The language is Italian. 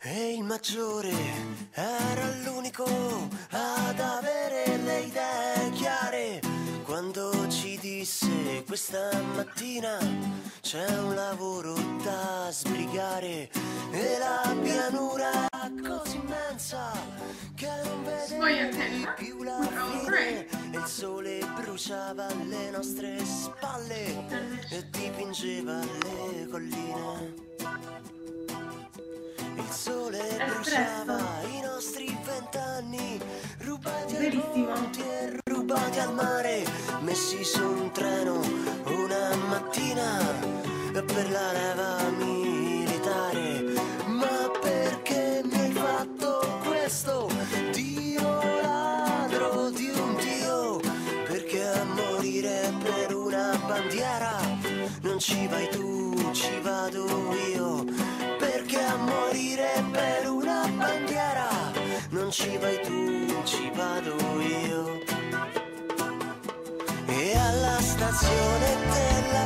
E il maggiore era l'unico ad avere le idee chiare, quando ci disse questa mattina c'è un lavoro da sbrigare, e la pianura così immensa che non vedevi più la fine, e il sole bruciava alle nostre spalle e dipingeva le colline. Il sole bruciava i nostri 20 anni, rubati ai monti e rubati al mare, messi su un treno una mattina per la leva militare. Ma perché mi hai fatto questo, Dio ladro di un Dio? Perché a morire per una bandiera non ci vai tu, ci vado io. Perché a morire per una bandiera non ci vai tu, ci vado io. E alla stazione della